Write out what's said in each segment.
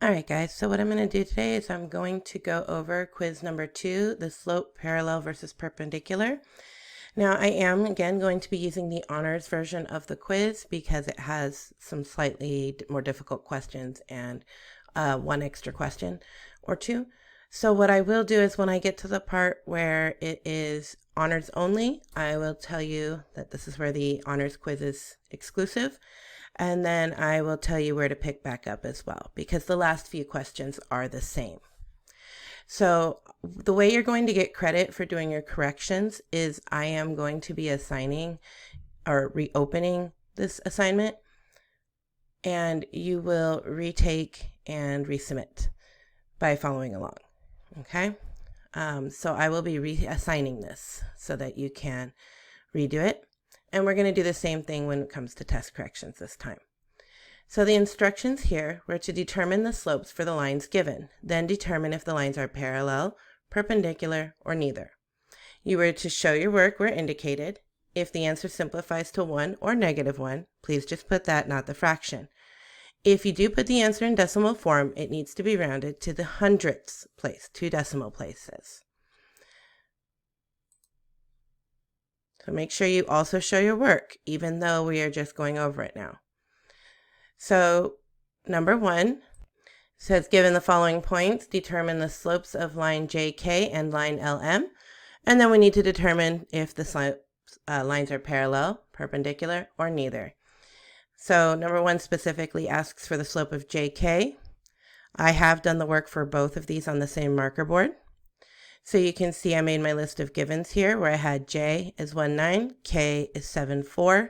All right, guys, so what I'm going to do today is I'm going to go over quiz number 2, the slope parallel versus perpendicular. Now, I am, again, going to be using the honors version of the quiz because it has some slightly more difficult questions and one extra question or two. So what I will do is when I get to the part where it is honors only, I will tell you that this is where the honors quiz is exclusive. And then I will tell you where to pick back up as well, because the last few questions are the same. So the way you're going to get credit for doing your corrections is I am going to be assigning or reopening this assignment, and you will retake and resubmit by following along. Okay? So I will be reassigning this so that you can redo it. And we're going to do the same thing when it comes to test corrections this time. So the instructions here were to determine the slopes for the lines given, then determine if the lines are parallel, perpendicular, or neither. You were to show your work where indicated. If the answer simplifies to 1 or -1, please just put that, not the fraction. If you do put the answer in decimal form, it needs to be rounded to the hundredths place, 2 decimal places. So make sure you also show your work, even though we are just going over it now. So number 1 says, given the following points, determine the slopes of line JK and line LM. And then we need to determine if the lines are parallel, perpendicular, or neither. So number 1 specifically asks for the slope of JK. I have done the work for both of these on the same marker board. So you can see I made my list of givens here where I had J is 1,9, K is 7,4,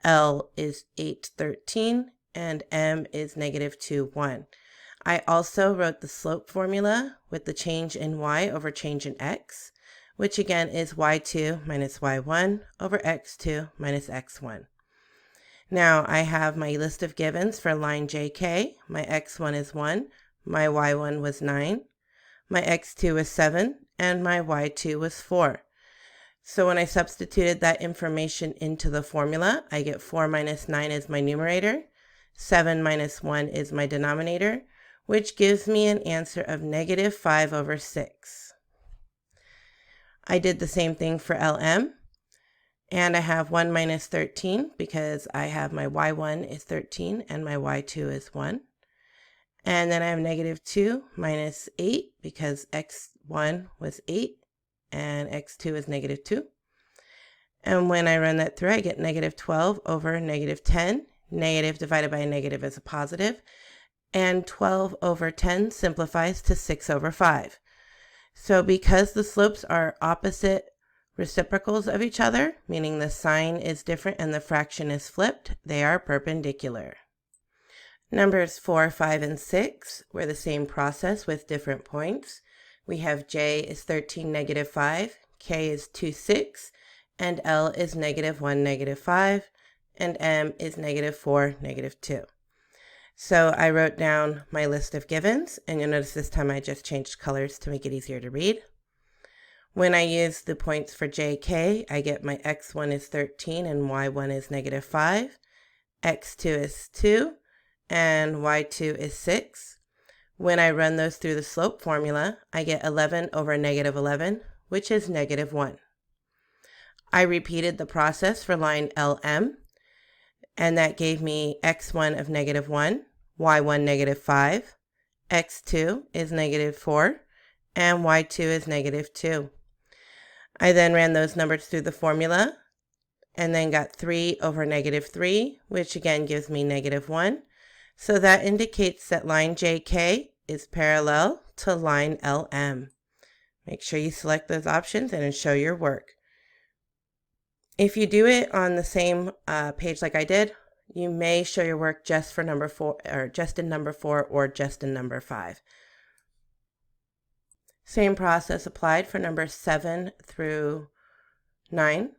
L is 8,13, and M is -2,1. I also wrote the slope formula with the change in y over change in x, which again is y2 minus y1 over x2 minus x1. Now I have my list of givens for line JK. My x1 is 1, my y1 was 9, my x2 was 7, and my y2 was 4. So when I substituted that information into the formula, I get 4 minus 9 is my numerator, 7 minus 1 is my denominator, which gives me an answer of -5 over 6. I did the same thing for LM, and I have 1 minus 13 because I have my y1 is 13 and my y2 is 1. And then I have -2 minus 8 because x1 was 8 and x2 is -2. And when I run that through, I get -12 over -10. Negative divided by a negative is a positive. And 12 over 10 simplifies to 6 over 5. So because the slopes are opposite reciprocals of each other, meaning the sign is different and the fraction is flipped, they are perpendicular. Numbers 4, 5, and 6 were the same process with different points. We have J is 13, -5, K is 2, 6, and L is -1, -5, and M is -4, -2. So I wrote down my list of givens, and you'll notice this time I just changed colors to make it easier to read. When I use the points for JK, I get my x1 is 13 and y1 is -5, x2 is 2, and y2 is 6. When I run those through the slope formula, I get 11 over -11, which is -1. I repeated the process for line LM, and that gave me x1 of -1, y1 -5, x2 is -4, and y2 is -2. I then ran those numbers through the formula and then got 3 over -3, which again gives me -1. So that indicates that line JK is parallel to line LM. Make sure you select those options and show your work. If you do it on the same page like I did, you may show your work just for number 4 or just in number 4 or just in number 5. Same process applied for numbers 7 through 9.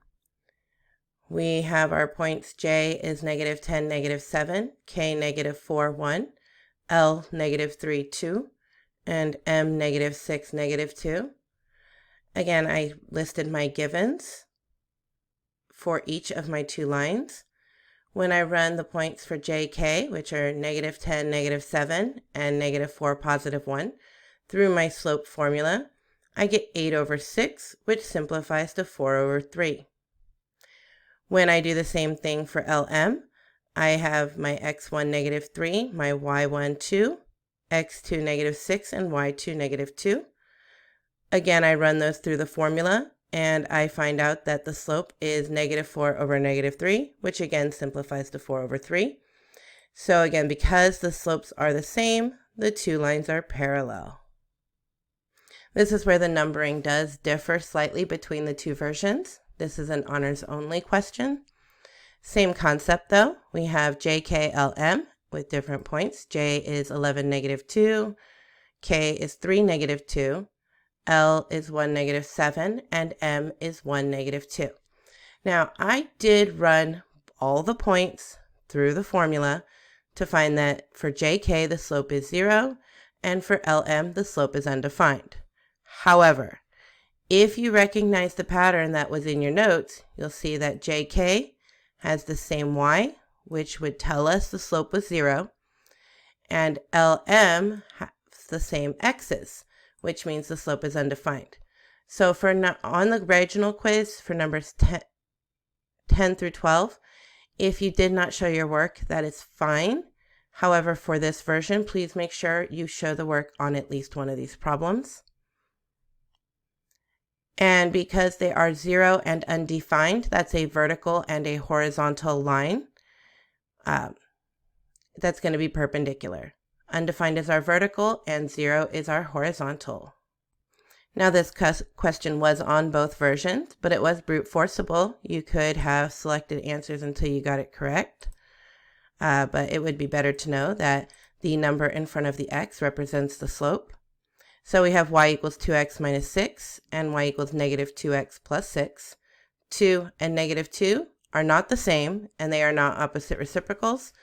We have our points J is -10, -7, K -4, 1, L -3, 2, and M -6, -2. Again, I listed my givens for each of my 2 lines. When I run the points for JK, which are negative 10, negative 7, and negative 4, positive 1, through my slope formula, I get 8 over 6, which simplifies to 4 over 3. When I do the same thing for LM, I have my x1 negative 3, my y1 2, x2 negative 6, and y2 negative 2. Again, I run those through the formula, and I find out that the slope is negative 4 over negative 3, which again simplifies to 4 over 3. So again, because the slopes are the same, the two lines are parallel. This is where the numbering does differ slightly between the two versions. This is an honors only question. Same concept though. We have JKLM with different points. J is 11, negative 2. K is 3, negative 2. L is 1, negative 7. And M is 1, negative 2. Now, I did run all the points through the formula to find that for JK, the slope is 0, and for LM, the slope is undefined. However, if you recognize the pattern that was in your notes, you'll see that JK has the same y, which would tell us the slope was 0, and LM has the same x's, which means the slope is undefined. So on the regional quiz for numbers 10 through 12, if you did not show your work, that is fine. However, for this version, please make sure you show the work on at least one of these problems. And because they are 0 and undefined, that's a vertical and a horizontal line. That's going to be perpendicular. Undefined is our vertical and 0 is our horizontal. Now this question was on both versions, but it was brute forceable. You could have selected answers until you got it correct. But it would be better to know that the number in front of the x represents the slope. So we have y equals 2x minus 6 and y equals negative 2x plus 6. 2 and negative 2 are not the same and they are not opposite reciprocals.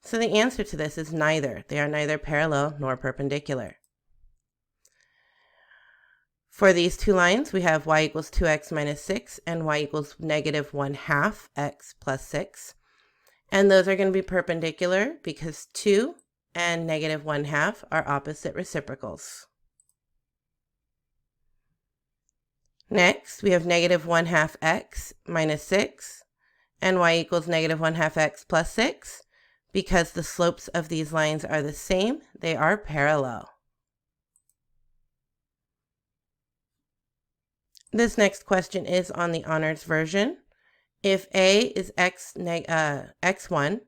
So the answer to this is neither. They are neither parallel nor perpendicular. For these two lines, we have y equals 2x minus 6 and y equals negative 1/2 x plus 6. And those are going to be perpendicular because 2 and negative 1/2 are opposite reciprocals. Next, we have negative 1/2 x minus 6 and y equals negative 1/2 x plus 6. Because the slopes of these lines are the same, they are parallel. This next question is on the honors version. If A is x1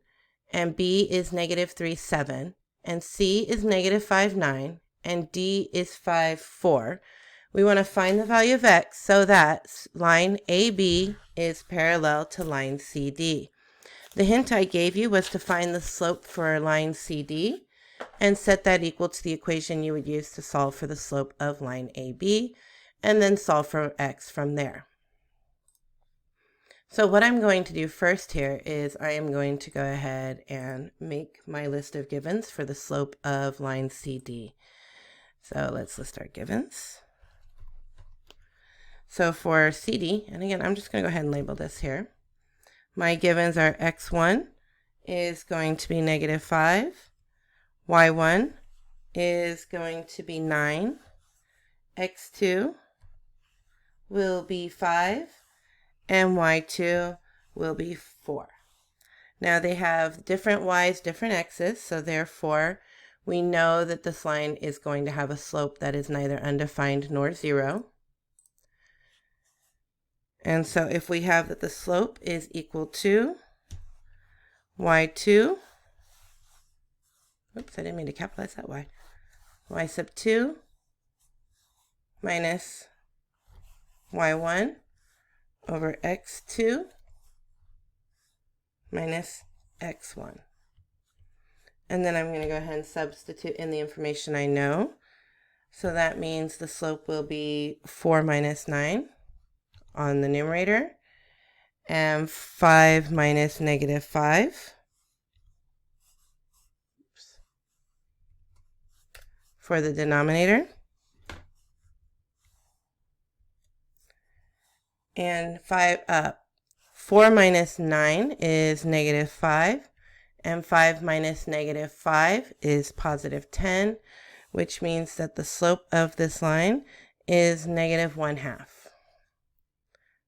and B is negative 3, 7, and C is negative 5, 9, and D is 5, 4, we want to find the value of x so that line AB is parallel to line CD. The hint I gave you was to find the slope for line CD and set that equal to the equation you would use to solve for the slope of line AB, and then solve for x from there. So what I'm going to do first here is I am going to go ahead and make my list of givens for the slope of line CD. So let's list our givens. So for CD, and again, I'm just going to go ahead and label this here. My givens are x1 is going to be negative 5, y1 is going to be 9, x2 will be 5, and y2 will be 4. Now they have different y's, different x's, so therefore we know that this line is going to have a slope that is neither undefined nor 0. And so if we have that the slope is equal to y2, oops, I didn't mean to capitalize that y, y sub 2 minus y1 over x2 minus x1. And then I'm going to go ahead and substitute in the information I know. So that means the slope will be 4 minus 9 on the numerator and 5 minus negative 5 for the denominator. And 4 minus 9 is negative 5, and 5 minus negative 5 is positive 10, which means that the slope of this line is negative 1/2.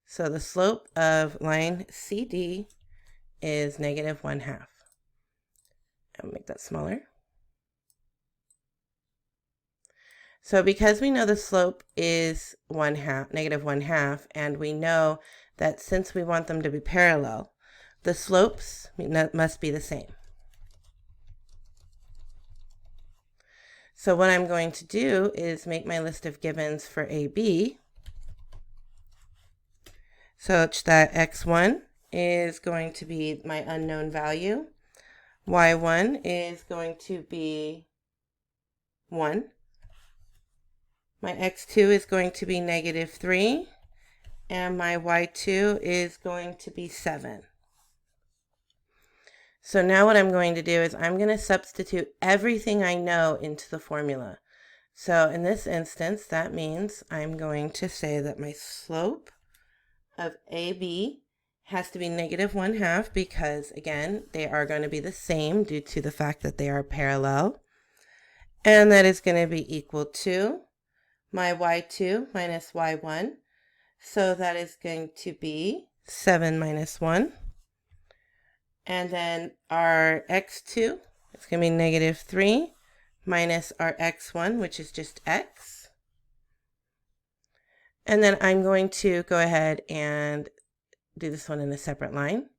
So the slope of line CD is negative 1/2. I'll make that smaller. So because we know the slope is negative 1/2, and we know that since we want them to be parallel, the slopes must be the same. So what I'm going to do is make my list of givens for AB such that x1 is going to be my unknown value, y1 is going to be 1, my x2 is going to be negative 3, and my y2 is going to be 7. So now what I'm going to do is I'm going to substitute everything I know into the formula. So in this instance, that means I'm going to say that my slope of AB has to be negative 1/2 because, again, they are going to be the same due to the fact that they are parallel. And that is going to be equal to my y2 minus y1. So that is going to be 7 minus 1. And then our x2 is going to be negative 3 minus our x1, which is just x. And then I'm going to go ahead and do this one in a separate line.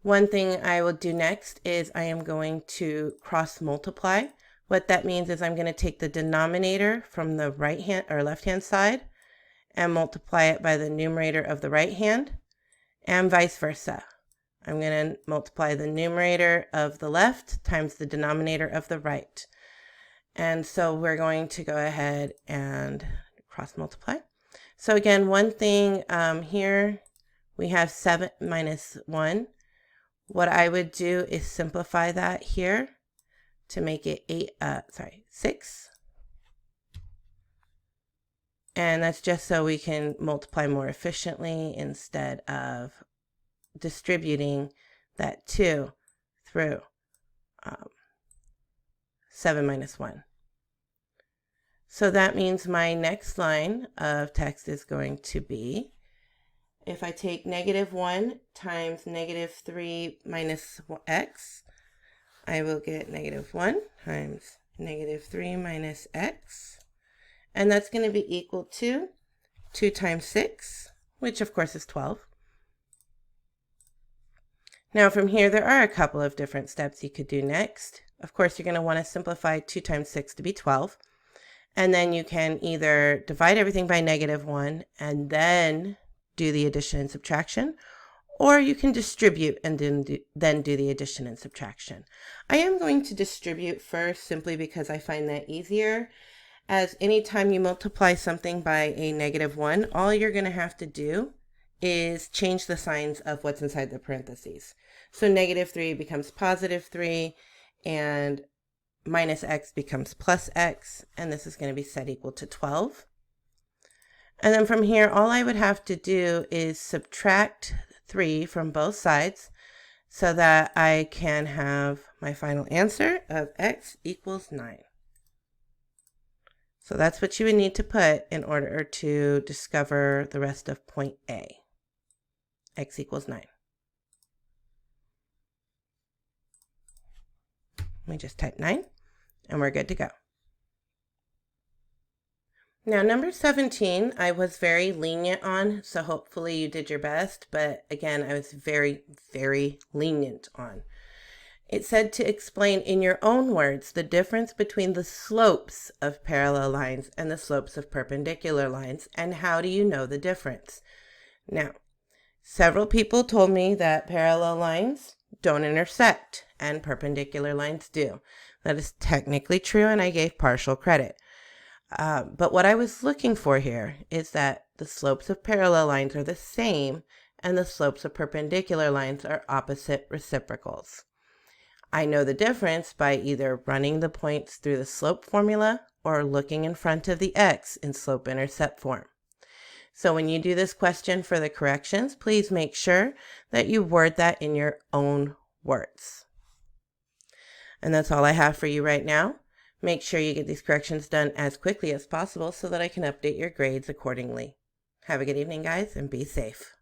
One thing I will do next is I am going to cross multiply. What that means is I'm going to take the denominator from the right hand or left hand side and multiply it by the numerator of the right hand, and vice versa. I'm going to multiply the numerator of the left times the denominator of the right. And so we're going to go ahead and cross multiply. So again, one thing here, we have 7 minus 1. What I would do is simplify that here to make it 6. And that's just so we can multiply more efficiently instead of distributing that 2 through 7 minus 1. So that means my next line of text is going to be, if I take negative 1 times negative 3 minus x, I will get negative 1 times negative 3 minus x. And that's going to be equal to 2 times 6, which of course is 12. Now from here, there are a couple of different steps you could do next. Of course, you're going to want to simplify 2 times 6 to be 12. And then you can either divide everything by negative 1 and then do the addition and subtraction, or you can distribute and then do the addition and subtraction. I am going to distribute first simply because I find that easier, as anytime you multiply something by a negative 1, all you're going to have to do is change the signs of what's inside the parentheses. So negative 3 becomes positive 3, and minus x becomes plus x, and this is going to be set equal to 12. And then from here, all I would have to do is subtract 3 from both sides so that I can have my final answer of x equals 9. So that's what you would need to put in order to discover the rest of point A. X equals 9. Let me just type 9, and we're good to go. Now, number 17, I was very lenient on, so hopefully you did your best, but again, I was very, very lenient on. It said to explain in your own words the difference between the slopes of parallel lines and the slopes of perpendicular lines, and how do you know the difference? Now, several people told me that parallel lines don't intersect and perpendicular lines do. That is technically true, and I gave partial credit. But what I was looking for here is that the slopes of parallel lines are the same and the slopes of perpendicular lines are opposite reciprocals. I know the difference by either running the points through the slope formula or looking in front of the x in slope-intercept form. So when you do this question for the corrections, please make sure that you word that in your own words. And that's all I have for you right now. Make sure you get these corrections done as quickly as possible so that I can update your grades accordingly. Have a good evening, guys, and be safe.